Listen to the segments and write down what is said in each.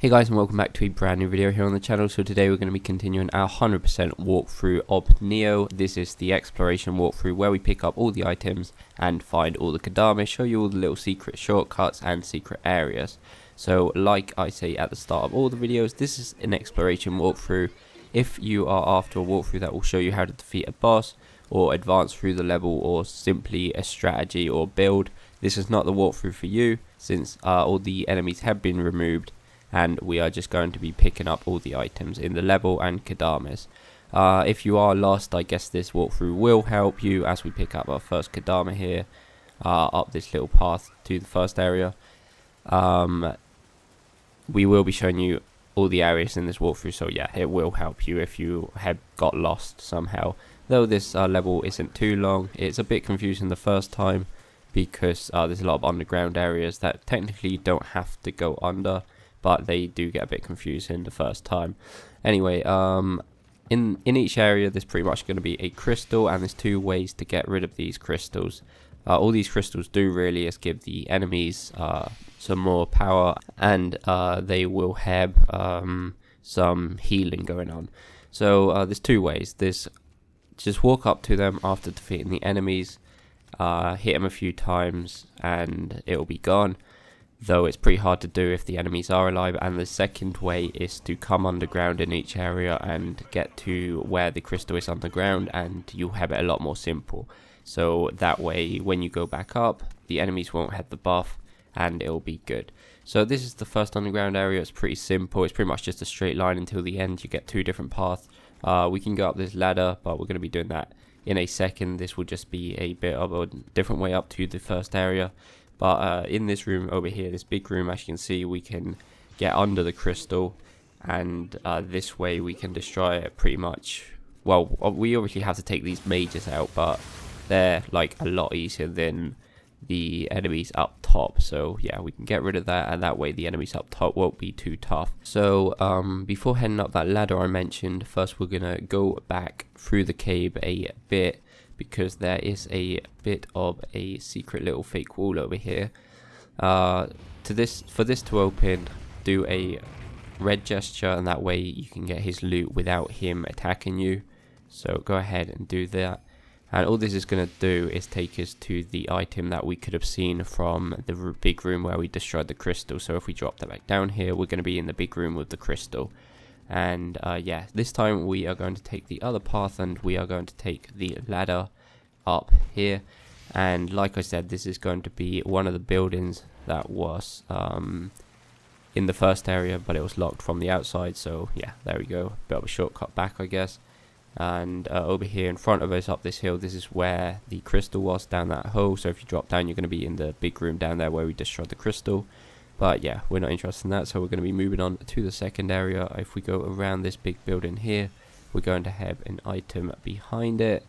Hey guys, and welcome back to a brand new video here on the channel. So today we're going to be continuing our 100% walkthrough of Nioh. This is the exploration walkthrough where we pick up all the items and find all the Kodama, show you all the little secret shortcuts and secret areas. So like I say at the start of all the videos, this is an exploration walkthrough. If you are after a walkthrough that will show you how to defeat a boss or advance through the level or simply a strategy or build, this is not the walkthrough for you, since all the enemies have been removed and we are just going to be picking up all the items in the level and Kodamas. If you are lost, I guess this walkthrough will help you as we pick up our first Kodama here, up this little path to the first area. We will be showing you all the areas in this walkthrough, so yeah, it will help you if you have got lost somehow. Though this level isn't too long, it's a bit confusing the first time because there's a lot of underground areas that technically don't have to go under, but they do get a bit confusing the first time. Anyway, in each area there's pretty much going to be a crystal, and there's two ways to get rid of these crystals. All these crystals do really is give the enemies some more power, and they will have some healing going on. So there's two ways. There's just walk up to them after defeating the enemies, hit them a few times and it'll be gone, though it's pretty hard to do if the enemies are alive. And the second way is to come underground in each area and get to where the crystal is underground, and you'll have it a lot more simple. So that way when you go back up, the enemies won't have the buff and it'll be good. So this is the first underground area. It's pretty simple. It's pretty much just a straight line until the end. You get two different paths. We can go up this ladder, but we're going to be doing that in a second. This will just be a bit of a different way up to the first area. But in this room over here, this big room, as you can see, we can get under the crystal, and this way we can destroy it pretty much. Well, we obviously have to take these mages out, but they're like a lot easier than the enemies up top. So yeah, we can get rid of that, and that way the enemies up top won't be too tough. So before heading up that ladder I mentioned, first we're gonna go back through the cave a bit, because there is a bit of a secret little fake wall over here. For this to open, do a red gesture, and that way you can get his loot without him attacking you. So go ahead and do that. And all this is going to do is take us to the item that we could have seen from the big room where we destroyed the crystal. So if we drop that back down here, we're going to be in the big room with the crystal. And yeah, this time we are going to take the other path, and we are going to take the ladder up here. And like I said, this is going to be one of the buildings that was in the first area, but it was locked from the outside. So yeah, there we go, bit of a shortcut back, I guess. And over here in front of us up this hill, this is where the crystal was, down that hole. So if you drop down, you're going to be in the big room down there where we destroyed the crystal. But yeah, we're not interested in that, so we're going to be moving on to the second area. If we go around this big building here, we're going to have an item behind it.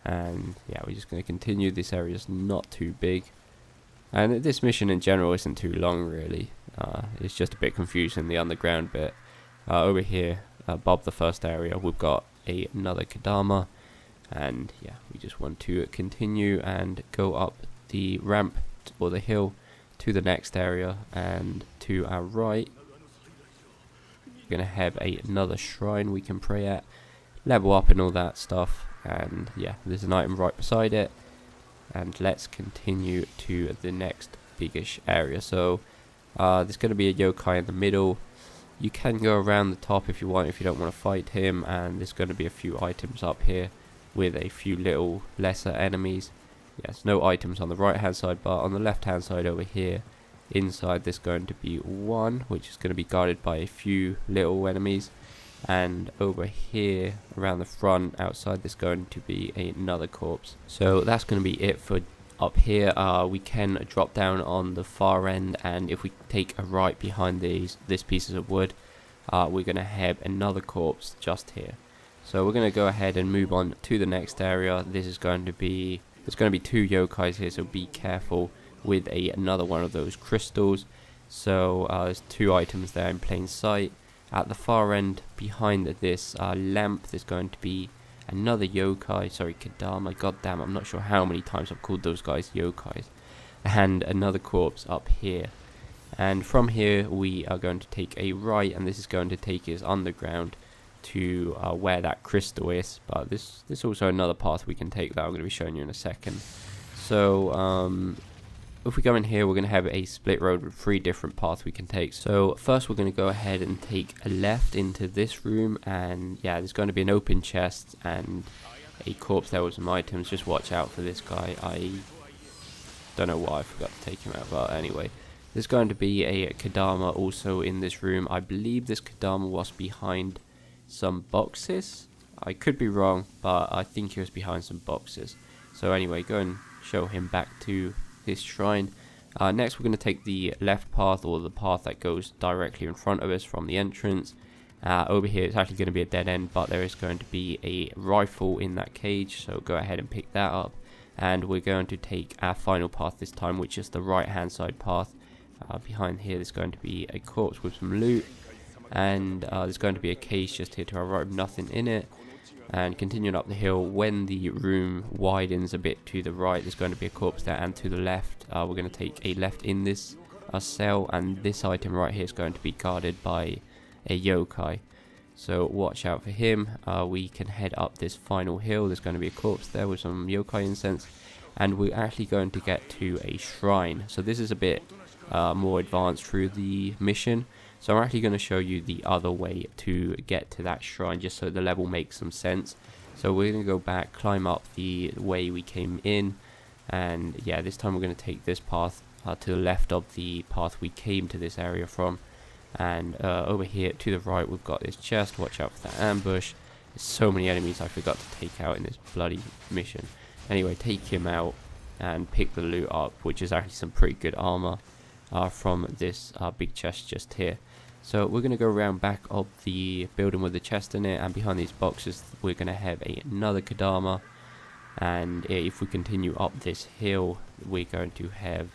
And yeah, we're just going to continue. This area is not too big, and this mission in general isn't too long really. It's just a bit confusing, the underground bit. Over here above the first area, we've got another Kodama, and yeah, we just want to continue and go up the ramp or the hill to the next area. And to our right, we're going to have another shrine we can pray at, level up and all that stuff. And yeah, there's an item right beside it, and let's continue to the next biggish area. So there's going to be a yokai in the middle. You can go around the top if you want, if you don't want to fight him, and there's going to be a few items up here with a few little lesser enemies. Yes, no items on the right hand side, but on the left hand side over here inside there's going to be one, which is going to be guarded by a few little enemies. And over here around the front outside there's going to be another corpse. So that's going to be it for up here. We can drop down on the far end, and if we take a right behind these pieces of wood, we're going to have another corpse just here. So we're going to go ahead and move on to the next area. There's going to be two yokais here, so be careful with another one of those crystals. So there's two items there in plain sight. At the far end behind this lamp, there's going to be another yokai, sorry, Kodama, goddamn, I'm not sure how many times I've called those guys yokais, and another corpse up here. And from here we are going to take a right, and this is going to take us underground to where that crystal is. But this also another path we can take that I'm going to be showing you in a second. So if we go in here, we're going to have a split road with 3 different paths we can take. So first we're going to go ahead and take a left into this room, and yeah, there's going to be an open chest and a corpse there with some items. Just watch out for this guy. I don't know why I forgot to take him out, but anyway, there's going to be a Kodama also in this room. I believe this Kodama was behind some boxes. I could be wrong, but I think he was behind some boxes. So anyway, go and show him back to his shrine. Next we're going to take the left path, or the path that goes directly in front of us from the entrance. Over here it's actually going to be a dead end, but there is going to be a rifle in that cage, so go ahead and pick that up. And we're going to take our final path this time, which is the right hand side path. Behind here there's going to be a corpse with some loot, and there's going to be a cage just here to our right with nothing in it. And continuing up the hill, when the room widens a bit to the right, there's going to be a corpse there, and to the left we're going to take a left in this cell, and this item right here is going to be guarded by a yokai, so watch out for him. We can head up this final hill. There's going to be a corpse there with some yokai incense, and we're actually going to get to a shrine. So this is a bit more advanced through the mission, so I'm actually going to show you the other way to get to that shrine, just so the level makes some sense. So we're going to go back, climb up the way we came in, and yeah, this time we're going to take this path to the left of the path we came to this area from. And over here to the right we've got this chest. Watch out for that ambush. There's so many enemies I forgot to take out in this bloody mission. Anyway, take him out and pick the loot up, which is actually some pretty good armor from this big chest just here. So we're going to go around back of the building with the chest in it, and behind these boxes we're going to have another Kodama. And if we continue up this hill, we're going to have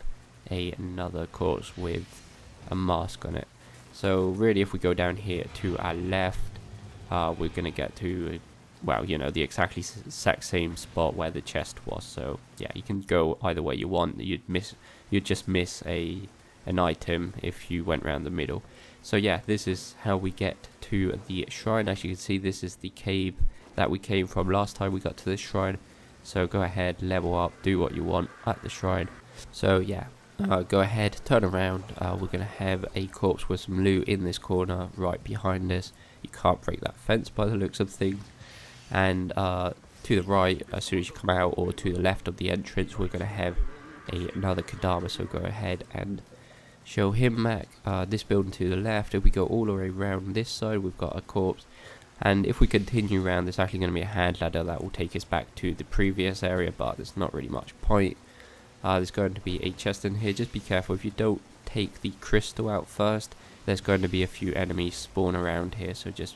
another corpse with a mask on it. So really, if we go down here to our left, we're going to get to, well, you know, the exact same spot where the chest was. So yeah, you can go either way you want. You'd just miss an item if you went around the middle. So yeah, this is how we get to the shrine. As you can see, this is the cave that we came from last time we got to this shrine. So go ahead, level up, do what you want at the shrine. So yeah. Go ahead, turn around. We're going to have a corpse with some loot in this corner right behind us. You can't break that fence by the looks of things. And to the right, as soon as you come out, or to the left of the entrance, we're going to have another Kodama. So go ahead and show him back. This building to the left, if we go all the way around this side, we've got a corpse. And if we continue around, there's actually going to be a hand ladder that will take us back to the previous area, but there's not really much point. There's going to be a chest in here. Just be careful, if you don't take the crystal out first, there's going to be a few enemies spawn around here, so just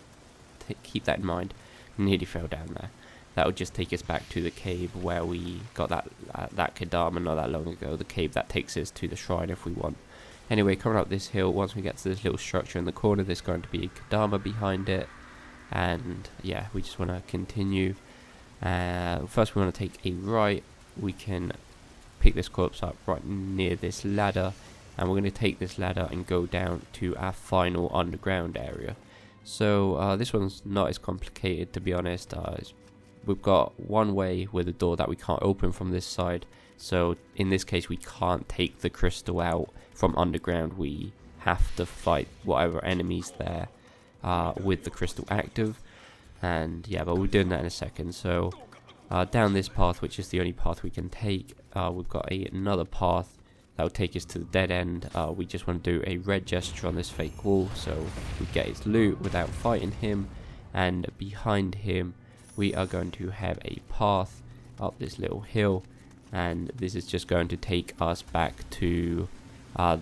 keep that in mind. Nearly fell down there. That will just take us back to the cave where we got that Kodama not that long ago, the cave that takes us to the shrine if we want. Anyway, coming up this hill, once we get to this little structure in the corner, there's going to be a Kodama behind it, and yeah, we just want to continue. First we want to take a right. We can pick this corpse up right near this ladder, and we're going to take this ladder and go down to our final underground area. So this one's not as complicated, to be honest. We've got one way with a door that we can't open from this side, so in this case we can't take the crystal out from underground. We have to fight whatever enemies there with the crystal active, and yeah, but we're doing that in a second. So down this path, which is the only path we can take, we've got another path that will take us to the dead end. We just want to do a red gesture on this fake wall so we get his loot without fighting him, and behind him we are going to have a path up this little hill, and this is just going to take us back to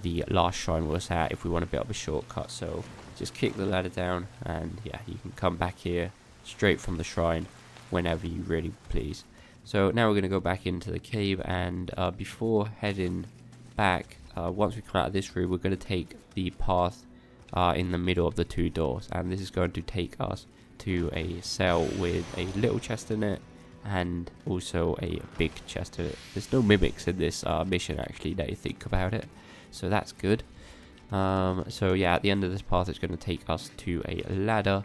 the last shrine we was at if we want a bit of a shortcut. So just kick the ladder down, and yeah, you can come back here straight from the shrine whenever you really please. So now we're going to go back into the cave, and before heading back, once we come out of this room, we're going to take the path in the middle of the 2 doors, and this is going to take us to a cell with a little chest in it and also a big chest in it. There's no mimics in this mission actually, now you think about it, so that's good. So yeah, at the end of this path it's going to take us to a ladder,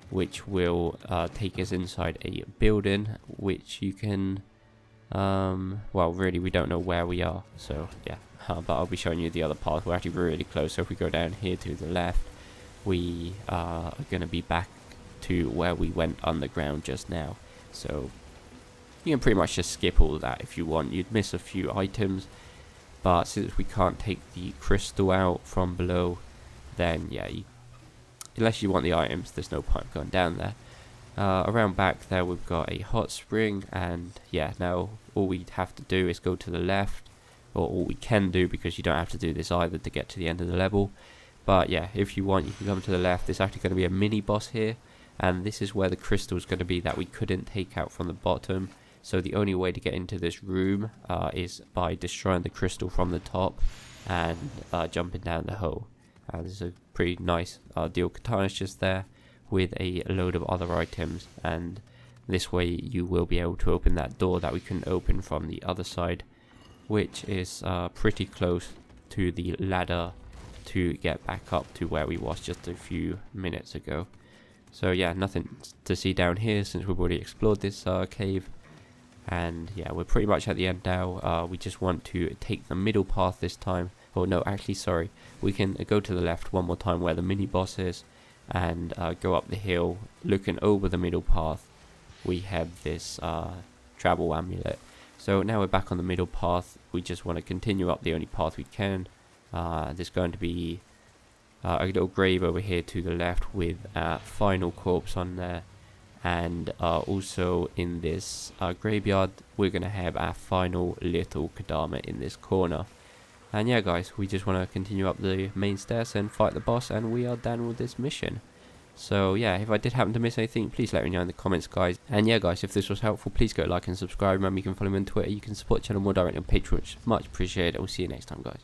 which will take us inside a building, which you can well, really we don't know where we are, so yeah, but I'll be showing you the other path. We're actually really close, so if we go down here to the left, we are going to be back to where we went underground just now. So you can pretty much just skip all of that if you want. You'd miss a few items, but since we can't take the crystal out from below, then yeah, unless you want the items, there's no point going down there. Around back there we've got a hot spring, and yeah, now all we have to do is go to the left, or all we can do, because you don't have to do this either to get to the end of the level. But yeah, if you want, you can come to the left. There's actually going to be a mini boss here, and this is where the crystal is going to be that we couldn't take out from the bottom. So the only way to get into this room is by destroying the crystal from the top and jumping down the hole. There's a pretty nice deal katana's just there with a load of other items, and this way you will be able to open that door that we couldn't open from the other side, which is pretty close to the ladder to get back up to where we was just a few minutes ago. So yeah, nothing to see down here since we've already explored this cave. And yeah, we're pretty much at the end now. We just want to take the middle path this time. Oh no, actually sorry, we can go to the left one more time where the mini boss is, and go up the hill. Looking over the middle path, we have this travel amulet. So now we're back on the middle path. We just want to continue up the only path we can. There's going to be a little grave over here to the left with a final corpse on there, and also in this graveyard we're going to have our final little Kodama in this corner. And yeah guys, we just want to continue up the main stairs and fight the boss, and we are done with this mission. So yeah, if I did happen to miss anything, please let me know in the comments guys. And yeah guys, if this was helpful, please go like and subscribe. Remember, you can follow me on Twitter, you can support the channel more directly on Patreon, which is much appreciated. We'll see you next time guys.